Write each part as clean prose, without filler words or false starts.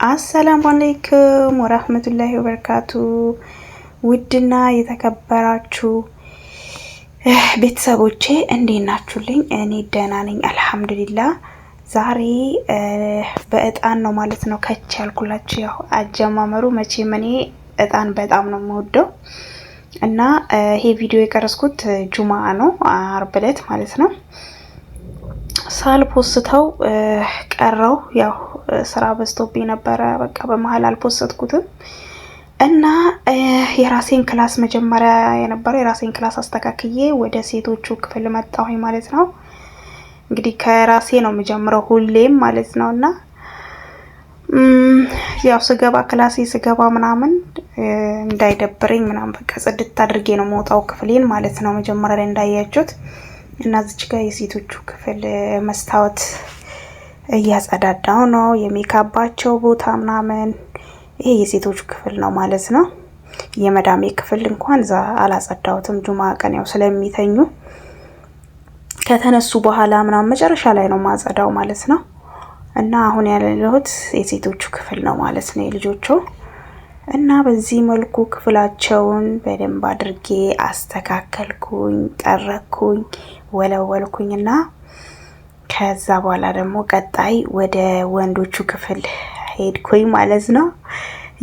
አሰላሙ አለይኩም ወራህመቱላሂ ወበረካቱ። ውድና የተከበራችሁ ቤተሰቦቼ እንዴት ናችሁልኝ? እኔ ደህና ነኝ አልሐምዱሊላህ። ዛሬ በእጣን ነው ማለት ነው ከች ያልኩላችሁ። ያው አጀማመሩ መቼም እኔ እጣን በጣም ነው የምወደው እና ይሄ ቪዲዮ የቀረስኩት ጁማአ ነው አርብ ዕለት ማለት ነው። ሳልፖስተው ቀረው ያው ስራ በዝቶብኝ ነበረ። በቃ በመሃል አልፖስተትኩትም እና የራሴን ክላስ መጀመሪያ የነበረው የራሴን ክላስ አስተካክዬ ወደ ሴቶቹ ክፍል መጣሁኝ ማለት ነው። እንግዲህ ከራሴ ነው የምጀምረው ሁሌም ማለት ነውና ያው ስገባ ክላሴ ስገባ ምናምን እንዳይደብረኝ ምናምን በቃ ጽድት አድርጌ ነው የምወጣው ክፍሌን ማለት ነው። መጀመሪያ ላይ እንዳያችሁት እና እዚች ጋር የሴቶቹ ክፍል መስታወት እያጸዳዳው ነው። የሜካባቸው ቦታ ምናምን ይሄ የሴቶቹ ክፍል ነው ማለት ነው። የመዳሜ ክፍል እንኳን አላጸዳሁትም ጁማ ቀን ያው ስለሚተኙ ከተነሱ በኋላ ምናምን መጨረሻ ላይ ነው ማጸዳው ማለት ነው። እና አሁን ያለሁት የሴቶቹ ክፍል ነው ማለት ነው የልጆቹ። እና በዚህ መልኩ ክፍላቸውን በደንብ አድርጌ አስተካከልኩኝ፣ ጠረኩኝ፣ ወለወልኩኝና ከዛ በኋላ ደግሞ ቀጣይ ወደ ወንዶቹ ክፍል ሄድኩኝ ማለት ነው።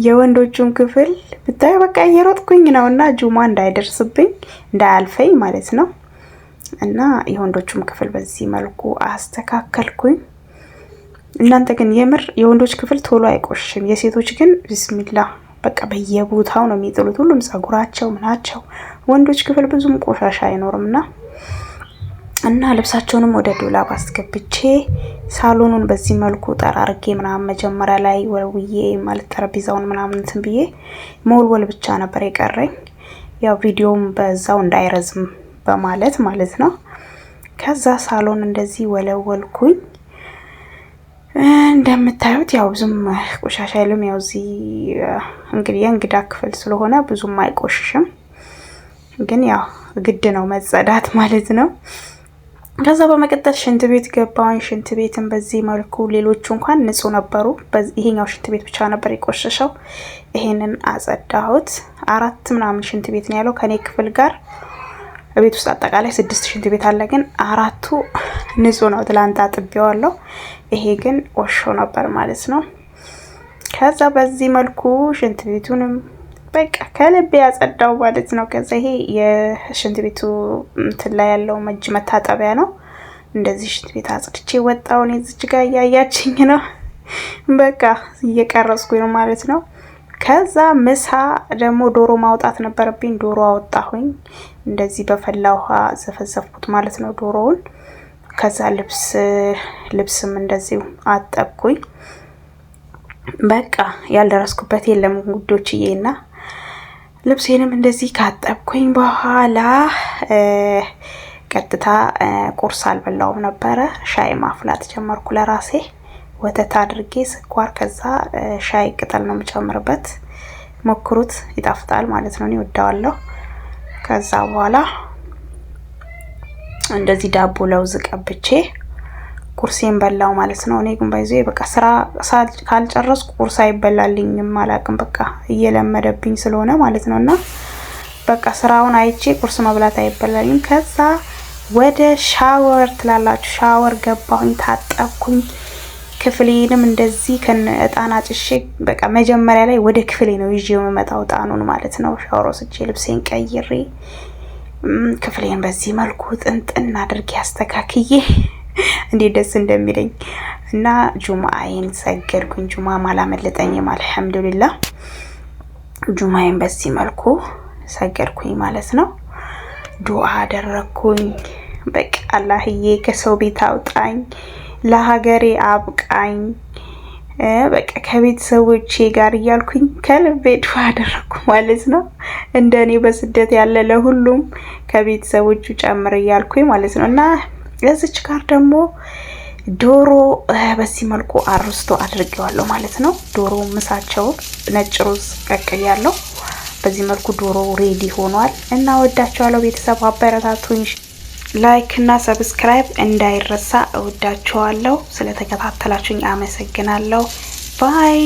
የወንዶቹን ክፍል ብታይ በቃ እየሮጥኩኝ ነውና ጁማ እንዳይደርስብኝ እንዳያልፈኝ ማለት ነው። እና የወንዶቹም ክፍል በዚህ መልኩ አስተካከልኩኝ። እናንተ ግን የምር የወንዶች ክፍል ቶሎ አይቆሽም፣ የሴቶች ግን ቢስሚላህ በቃ በየቦታው ነው የሚጥሉት፣ ሁሉም ጸጉራቸው ምናቸው። ወንዶች ክፍል ብዙም ቆሻሻ አይኖርምና እና ልብሳቸውንም ወደ ዶላብ አስገብቼ ሳሎኑን በዚህ መልኩ ጠራርጌ ምናምን መጀመሪያ ላይ ወልውዬ ማለት ጠረጴዛውን ምናምን እንትን ብዬ መወልወል ብቻ ነበር የቀረኝ። ያው ቪዲዮም በዛው እንዳይረዝም በማለት ማለት ነው። ከዛ ሳሎን እንደዚህ ወለወልኩኝ። እንደምታዩት ያው ብዙም ቆሻሻ የለም። ያው እዚህ እንግዲህ የእንግዳ ክፍል ስለሆነ ብዙም አይቆሽሽም፣ ግን ያው ግድ ነው መጸዳት ማለት ነው። ከዛ በመቀጠል ሽንት ቤት ገባሁኝ። ሽንት ቤትን በዚህ መልኩ ሌሎቹ እንኳን ንጹህ ነበሩ፣ ይሄኛው ሽንት ቤት ብቻ ነበር የቆሸሸው። ይሄንን አጸዳሁት። 4 ምናምን ሽንት ቤት ነው ያለው ከኔ ክፍል ጋር። ቤት ውስጥ አጠቃላይ 6 ሽንት ቤት አለ፣ ግን 4ቱ ንጹህ ነው። ትላንት አጥቤዋለሁ። ይሄ ግን ቆሾ ነበር ማለት ነው። ከዛ በዚህ መልኩ ሽንት ቤቱንም በቃ ከልቤ ያጸዳው ማለት ነው። ከዛ ይሄ የሽንት ቤቱ እንትን ላይ ያለው እጅ መታጠቢያ ነው። እንደዚህ ሽንት ቤት አጽድቼ ወጣው። እኔ እዚች ጋር እያያችኝ ነው፣ በቃ እየቀረጽኩኝ ነው ማለት ነው። ከዛ ምሳ ደግሞ ዶሮ ማውጣት ነበረብኝ። ዶሮ አወጣሁኝ። እንደዚህ በፈላ ውሃ ዘፈዘፍኩት ማለት ነው ዶሮውን። ከዛ ልብስም እንደዚሁ አጠብኩኝ። በቃ ያልደረስኩበት የለም ጉዶችዬና ልብሴንም እንደዚህ ካጠብኩኝ በኋላ ቀጥታ ቁርስ አልበላውም ነበረ። ሻይ ማፍላት ጀመርኩ ለራሴ። ወተት አድርጌ ስኳር፣ ከዛ ሻይ ቅጠል ነው የምጨምርበት። ሞክሩት፣ ይጣፍጣል ማለት ነው። እኔ ወዳዋለሁ። ከዛ በኋላ እንደዚህ ዳቦ ለውዝ ቀብቼ ቁርሴን በላው ማለት ነው። እኔ ግን ባይዘይ በቃ ስራ ካልጨረስኩ ቁርስ አይበላልኝም አላቅም፣ በቃ እየለመደብኝ ስለሆነ ማለት ነውና በቃ ስራውን አይቼ ቁርስ መብላት አይበላልኝም። ከዛ ወደ ሻወር ትላላችሁ፣ ሻወር ገባሁኝ፣ ታጠብኩኝ። ክፍሌንም እንደዚህ ከእጣን አጭሼ በቃ መጀመሪያ ላይ ወደ ክፍሌ ነው ይዤው የምመጣው እጣኑን ማለት ነው። ሻወር ወስጄ ልብሴን ቀይሬ ክፍሌን በዚህ መልኩ ጥንጥን አድርጌ አስተካክዬ እንዴት ደስ እንደሚለኝ እና ጁማአዬን ሰገድኩኝ። ጁማአ አላመለጠኝም አልሐምዱሊላህ። ጁማአዬን በዚህ መልኩ ሰገድኩኝ ማለት ነው። ዱአ አደረኩኝ። በቃ አላህዬ ከሰው ቤት አውጣኝ፣ ለሀገሬ አብቃኝ፣ በቃ ከቤተሰቦቼ ጋር እያልኩኝ ከልቤ ዱአ አደረኩ ማለት ነው። እንደኔ በስደት ያለ ለሁሉም ከቤተሰቦቹ ጨምር እያልኩኝ ማለት ነው። እና እዚች ጋር ደግሞ ዶሮ በዚህ መልኩ አርስቶ አድርጌዋለሁ ማለት ነው። ዶሮ ምሳቸው ነጭ ሩዝ ቀቅያለሁ። በዚህ መልኩ ዶሮ ሬዲ ሆኗል እና ወዳችኋለሁ ቤተሰብ፣ አበረታቱኝ። ላይክ እና ሰብስክራይብ እንዳይረሳ። እወዳችኋለሁ። ስለተከታተላችሁኝ አመሰግናለሁ። ባይ